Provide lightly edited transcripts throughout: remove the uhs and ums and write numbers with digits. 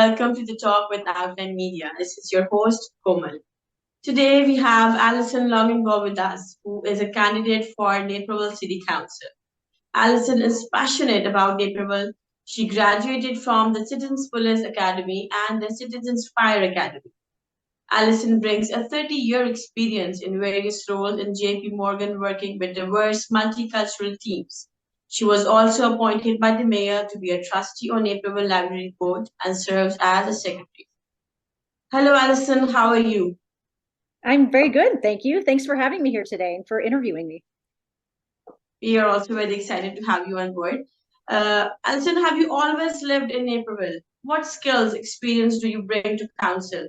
welcome to the Talk with Outland Media. This is your host, Komal. Today we have Allison Longenbaugh with us, who is a candidate for Naperville City Council. Allison is passionate about Naperville. She graduated from the Citizens Police Academy and the Citizens Fire Academy. Allison brings a 30-year experience in various roles in JP Morgan working with diverse multicultural teams. She was also appointed by the mayor to be a trustee on Naperville Library Board and serves as a secretary. Hello, Allison. How are you? I'm very good, thank you. Thanks for having me here today and for interviewing me. We are also very excited to have you on board. Allison, have you always lived in Naperville? What skills, experience do you bring to council?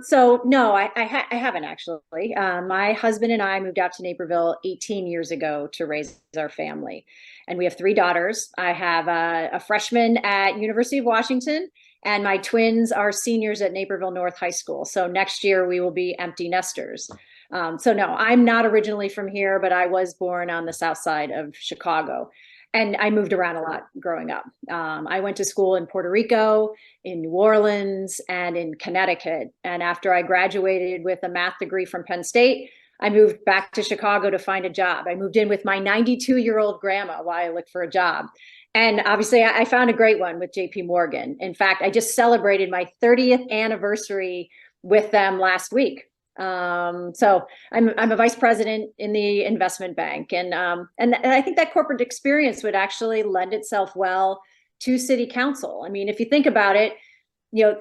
So no, I haven't actually. My husband and I moved out to Naperville 18 years ago to raise our family, and we have three daughters. I have a freshman at University of Washington, and my twins are seniors at Naperville North High School. So next year we will be empty nesters. So no, I'm not originally from here, but I was born on the south side of Chicago. And I moved around a lot growing up. I went to school in Puerto Rico, in New Orleans, and in Connecticut. And after I graduated with a math degree from Penn State, I moved back to Chicago to find a job. I moved in with my 92-year-old grandma while I looked for a job. And obviously, I found a great one with JP Morgan. In fact, I just celebrated my 30th anniversary with them last week. So I'm a vice president in the investment bank, and I think that corporate experience would actually lend itself well to city council. I mean, if you think about it, you know,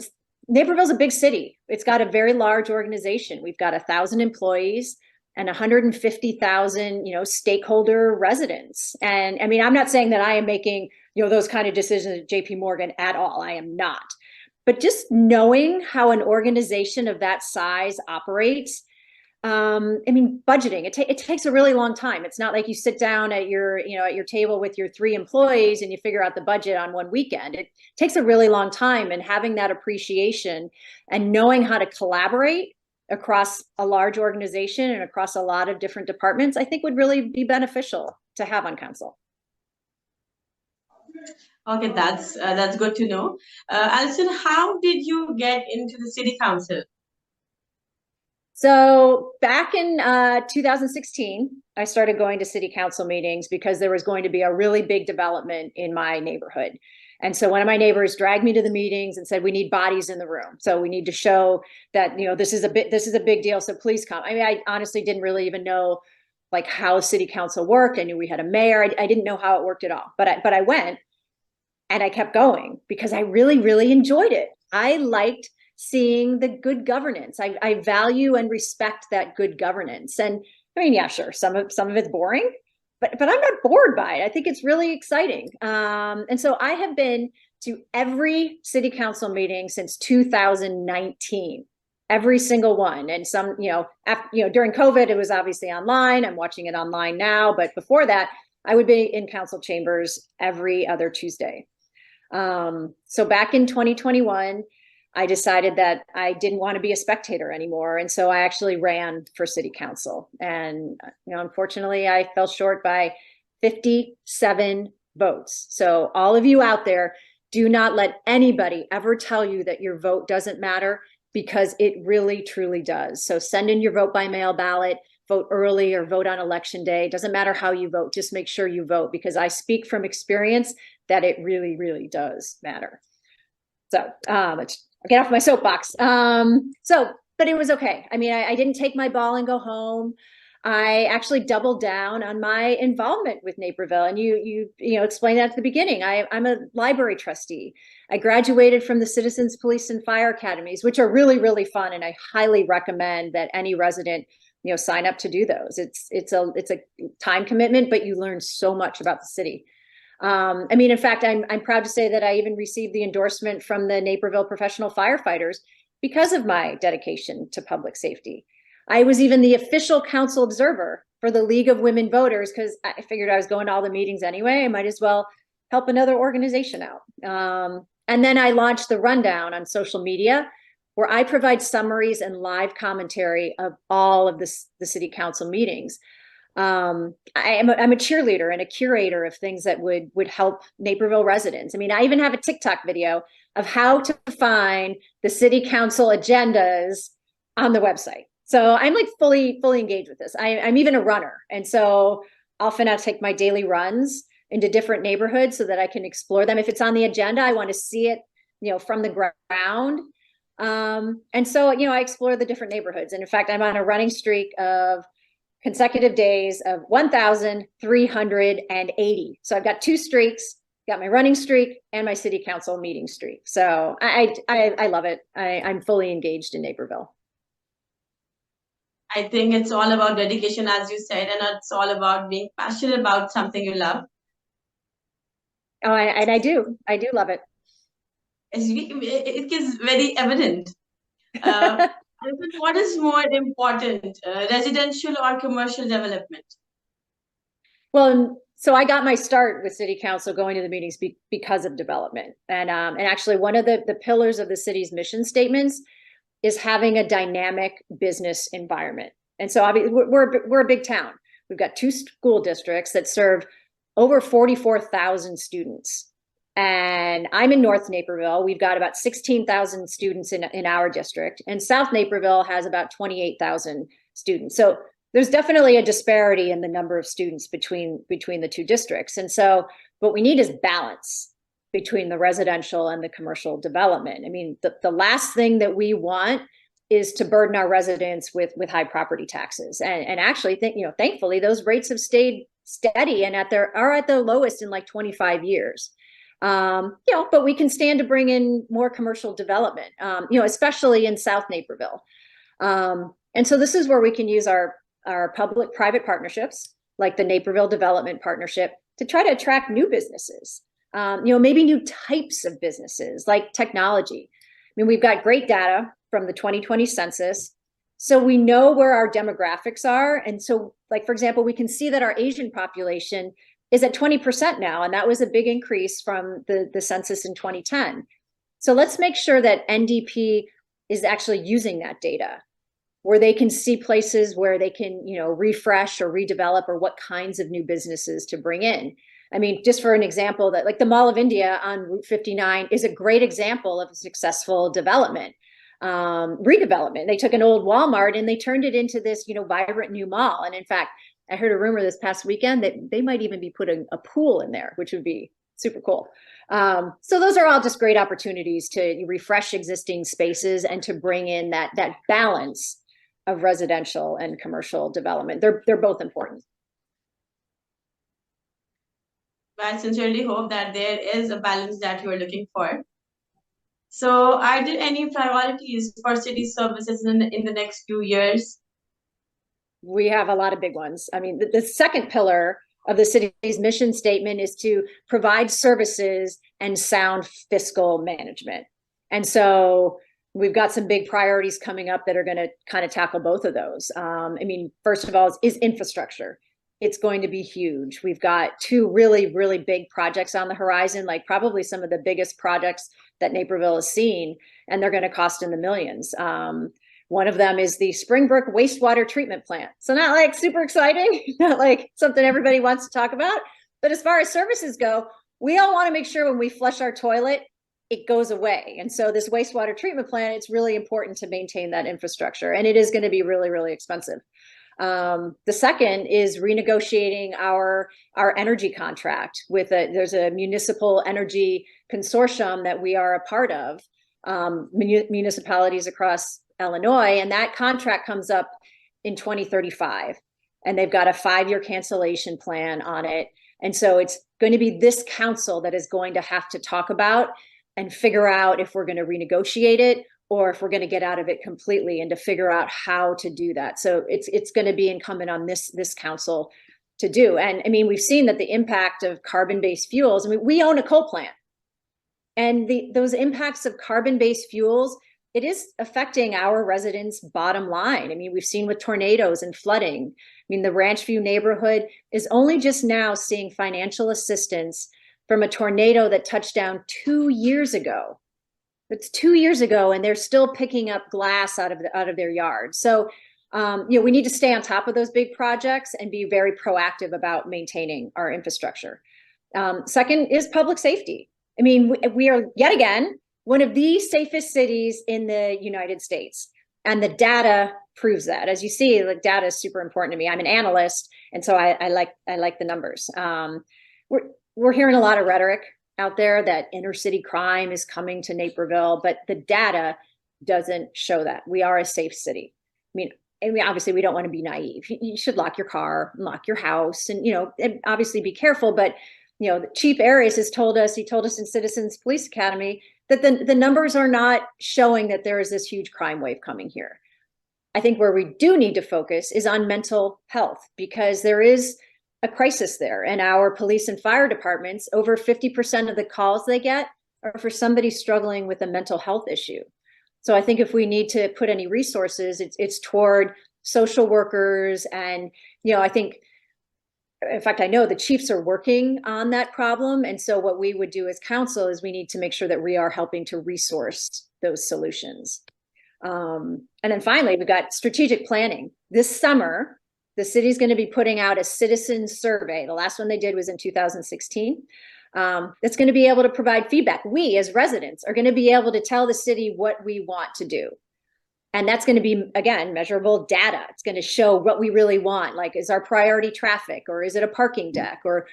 Naperville's a big city. It's got a very large organization. We've got 1,000 employees and 150,000, stakeholder residents. And I mean, I'm not saying that I am making, those kind of decisions at JP Morgan at all. I am not. But just knowing how an organization of that size operates, budgeting, it takes a really long time. It's not like you sit down at your table with your three employees and you figure out the budget on one weekend. It takes a really long time, and having that appreciation and knowing how to collaborate across a large organization and across a lot of different departments, I think would really be beneficial to have on council. Okay, that's good to know. Alison, how did you get into the city council? So back in 2016, I started going to city council meetings because there was going to be a really big development in my neighborhood. And so one of my neighbors dragged me to the meetings and said, we need bodies in the room. So we need to show that, this is a big deal. So please come. I mean, I honestly didn't really even know like how city council worked. I knew we had a mayor. I didn't know how it worked at all, but I went. And I kept going because I really, really enjoyed it. I liked seeing the good governance. I value and respect that good governance. And I mean, yeah, sure, some of it's boring, but I'm not bored by it. I think it's really exciting. And so I have been to every city council meeting since 2019, every single one. And some, during COVID, it was obviously online. I'm watching it online now, but before that, I would be in council chambers every other Tuesday. So back in 2021, I decided that I didn't want to be a spectator anymore. And so I actually ran for city council. And, unfortunately, I fell short by 57 votes. So all of you out there, do not let anybody ever tell you that your vote doesn't matter, because it really, truly does. So send in your vote by mail ballot, vote early, or vote on election day. It doesn't matter how you vote, just make sure you vote, because I speak from experience that it really, really does matter. So I'll get off my soapbox. But it was okay. I mean, I didn't take my ball and go home. I actually doubled down on my involvement with Naperville. And you explained that at the beginning. I'm a library trustee. I graduated from the Citizens Police and Fire Academies, which are really, really fun. And I highly recommend that any resident sign up to do those. It's a time commitment, but you learn so much about the city. In fact, I'm proud to say that I even received the endorsement from the Naperville professional firefighters because of my dedication to public safety. I was even the official council observer for the League of Women Voters, because I figured I was going to all the meetings anyway. I might as well help another organization out. And then I launched the Rundown on social media, where I provide summaries and live commentary of all of the city council meetings. I'm a cheerleader and a curator of things that would help Naperville residents. I mean, I even have a TikTok video of how to find the city council agendas on the website. So I'm like fully engaged with this. I'm even a runner, and so often I'll take my daily runs into different neighborhoods so that I can explore them. If it's on the agenda, I want to see it, from the ground. And so, I explore the different neighborhoods. And in fact, I'm on a running streak of consecutive days of 1,380. So I've got two streaks, got my running streak and my city council meeting streak. So I love it. I'm fully engaged in Naperville. I think it's all about dedication, as you said, and it's all about being passionate about something you love. Oh, and I do love it. It is very evident. Uh, what is more important, residential or commercial development? Well, so I got my start with city council going to the meetings because of development. And actually one of the pillars of the city's mission statements is having a dynamic business environment. And so we're a big town. We've got two school districts that serve over 44,000 students. And I'm in North Naperville. We've got about 16,000 students in our district, and South Naperville has about 28,000 students. So there's definitely a disparity in the number of students between the two districts. And so what we need is balance between the residential and the commercial development. I mean, the last thing that we want is to burden our residents with high property taxes. And actually, thankfully, those rates have stayed steady and are at their lowest in like 25 years. But we can stand to bring in more commercial development, especially in South Naperville. And so this is where we can use our public-private partnerships, like the Naperville Development Partnership, to try to attract new businesses, maybe new types of businesses like technology. I mean, we've got great data from the 2020 census. So we know where our demographics are. And so, like, for example, we can see that our Asian population is at 20% now. And that was a big increase from the census in 2010. So let's make sure that NDP is actually using that data, where they can see places where they can, refresh or redevelop, or what kinds of new businesses to bring in. I mean, just for an example, that like the Mall of India on Route 59 is a great example of a successful development, redevelopment. They took an old Walmart and they turned it into this, vibrant new mall. And in fact, I heard a rumor this past weekend that they might even be putting a pool in there, which would be super cool. So those are all just great opportunities to refresh existing spaces and to bring in that balance of residential and commercial development. They're both important. I sincerely hope that there is a balance that you are looking for. So are there any priorities for city services in the next few years? We have a lot of big ones. I mean, the second pillar of the city's mission statement is to provide services and sound fiscal management. And so we've got some big priorities coming up that are going to kind of tackle both of those. I mean, first of all, is infrastructure. It's going to be huge. We've got two really, really big projects on the horizon, like probably some of the biggest projects that Naperville has seen, and they're going to cost in the millions. One of them is the Springbrook wastewater treatment plant. So not like super exciting, not like something everybody wants to talk about. But as far as services go, we all want to make sure when we flush our toilet, it goes away. And so this wastewater treatment plant, it's really important to maintain that infrastructure. And it is going to be really, really expensive. The second is renegotiating our energy contract there's a municipal energy consortium that we are a part of, municipalities across Illinois, and that contract comes up in 2035, and they've got a 5-year cancellation plan on it. And so it's going to be this council that is going to have to talk about and figure out if we're going to renegotiate it or if we're going to get out of it completely, and to figure out how to do that. So it's going to be incumbent on this council to do. And I mean, we've seen that the impact of carbon-based fuels, I mean, we own a coal plant, and those impacts of carbon-based fuels, it is affecting our residents' bottom line. I mean, we've seen with tornadoes and flooding. I mean, the Ranch View neighborhood is only just now seeing financial assistance from a tornado that touched down 2 years ago. It's 2 years ago, and they're still picking up glass out of their yard. So We need to stay on top of those big projects and be very proactive about maintaining our infrastructure. Second is public safety. I mean, we are yet again one of the safest cities in the United States, and the data proves that. As you see, the data is super important to me. I'm an analyst, and so I like the numbers. We're hearing a lot of rhetoric out there that inner city crime is coming to Naperville, but the data doesn't show that. We are a safe city. Obviously we don't want to be naive. You should lock your car, lock your house, and obviously be careful. But the Chief Arias he told us in Citizens Police Academy that the numbers are not showing that there is this huge crime wave coming here. I think where we do need to focus is on mental health, because there is a crisis there. And our police and fire departments, over 50% of the calls they get are for somebody struggling with a mental health issue. So I think if we need to put any resources, it's toward social workers. And, I think, in fact, I know the chiefs are working on that problem. And so what we would do as council is we need to make sure that we are helping to resource those solutions. And then finally, we've got strategic planning. This summer, the city's going to be putting out a citizen survey. The last one they did was in 2016. That's going to be able to provide feedback. We as residents are going to be able to tell the city what we want to do. And that's going to be, again, measurable data. It's going to show what we really want. Like, is our priority traffic, or is it a parking deck or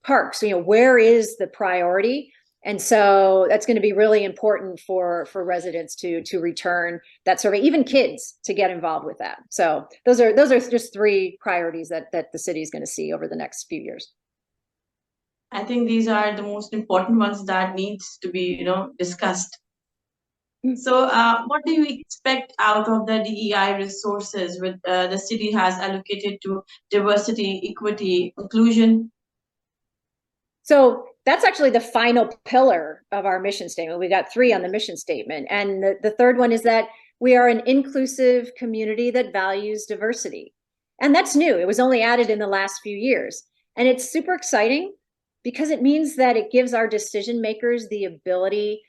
parks? Where is the priority? And so that's going to be really important for residents to return that survey, even kids to get involved with that. So those are just three priorities that the city is going to see over the next few years. I think these are the most important ones that needs to be, discussed. So, what do you expect out of the DEI resources with the city has allocated to diversity, equity, inclusion? So that's actually the final pillar of our mission statement. We got 3 on the mission statement. And the third one is that we are an inclusive community that values diversity. And that's new. It was only added in the last few years. And it's super exciting because it means that it gives our decision makers the ability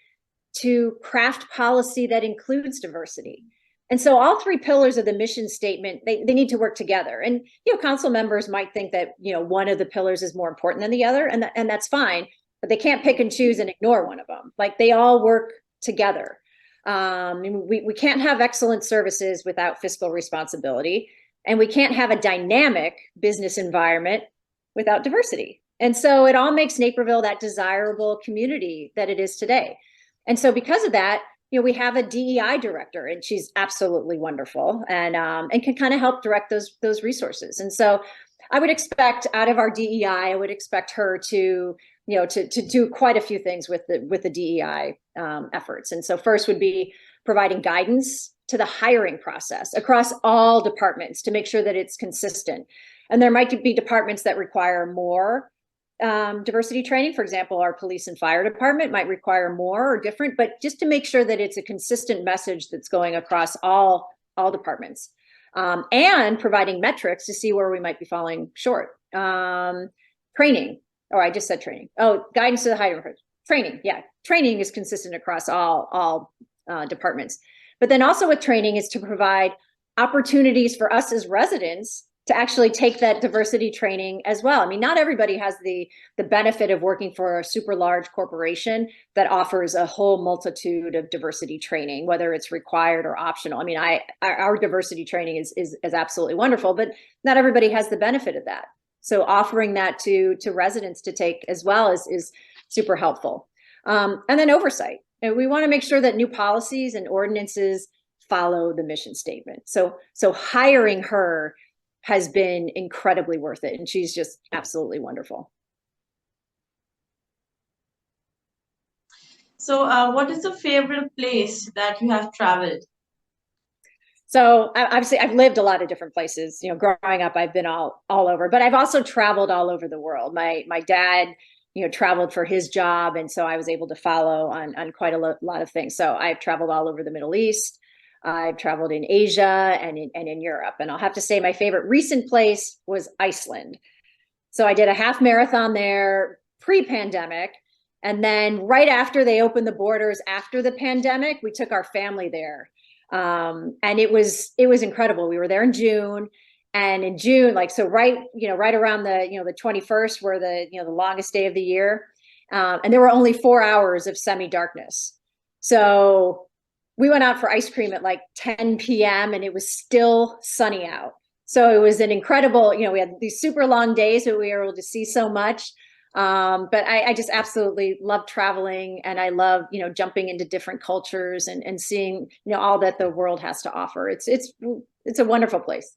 to craft policy that includes diversity. And so all 3 pillars of the mission statement, they need to work together. And, council members might think that, one of the pillars is more important than the other, and that's fine, but they can't pick and choose and ignore one of them. Like, they all work together. We can't have excellent services without fiscal responsibility, and we can't have a dynamic business environment without diversity. And so it all makes Naperville that desirable community that it is today. And so because of that, we have a DEI director, and she's absolutely wonderful, and can kind of help direct those resources. And so I would expect out of our DEI, I would expect her to do quite a few things with the DEI efforts. And so first would be providing guidance to the hiring process across all departments to make sure that it's consistent. And there might be departments that require more diversity training. For example, our police and fire department might require more or different, but just to make sure that it's a consistent message that's going across all departments, and providing metrics to see where we might be falling short. Training. Oh, I just said training. Oh, guidance to the hiring. Training. Yeah. Training is consistent across all departments. But then also with training is to provide opportunities for us as residents to actually take that diversity training as well. I mean, not everybody has the benefit of working for a super large corporation that offers a whole multitude of diversity training, whether it's required or optional. I mean, our diversity training is absolutely wonderful, but not everybody has the benefit of that. So offering that to residents to take as well is super helpful. And then oversight. And we want to make sure that new policies and ordinances follow the mission statement. So hiring her has been incredibly worth it. And she's just absolutely wonderful. So what is the favorite place that you have traveled? So obviously I've lived a lot of different places, growing up, I've been all over, but I've also traveled all over the world. My dad, traveled for his job. And so I was able to follow on quite a lot of things. So I've traveled all over the Middle East. I've traveled in Asia and in Europe. And I'll have to say my favorite recent place was Iceland. So I did a half marathon there pre-pandemic. And then right after they opened the borders after the pandemic, we took our family there And it was incredible. We were there in June. And in June, like, so right, right around the, the 21st were the, the longest day of the year. And there were only 4 hours of semi-darkness. So we went out for ice cream at like 10 p.m. and it was still sunny out. So it was an incredible, we had these super long days, but we were able to see so much. But I just absolutely love traveling, and I love, jumping into different cultures and seeing, all that the world has to offer. It's a wonderful place.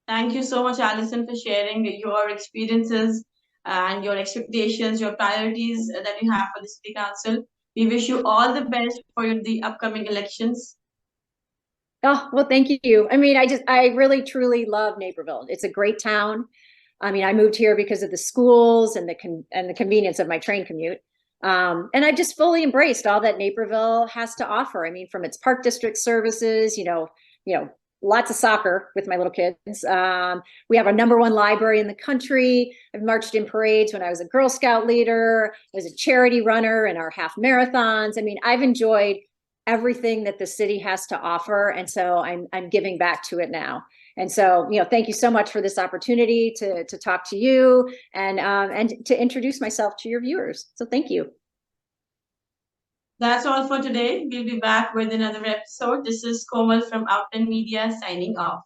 Thank you so much, Allison, for sharing your experiences and your expectations, your priorities that you have for the city council. We wish you all the best for the upcoming elections. Oh, well, thank you. I mean, I really, truly love Naperville. It's a great town. I mean, I moved here because of the schools and the convenience of my train commute. And I just fully embraced all that Naperville has to offer. I mean, from its park district services, lots of soccer with my little kids. We have our #1 library in the country. I've marched in parades when I was a Girl Scout leader. I was a charity runner in our half marathons. I mean, I've enjoyed everything that the city has to offer, and so I'm giving back to it now. And so, thank you so much for this opportunity to talk to you and to introduce myself to your viewers. So thank you. That's all for today. We'll be back with another episode. This is Komal from Outland Media signing off.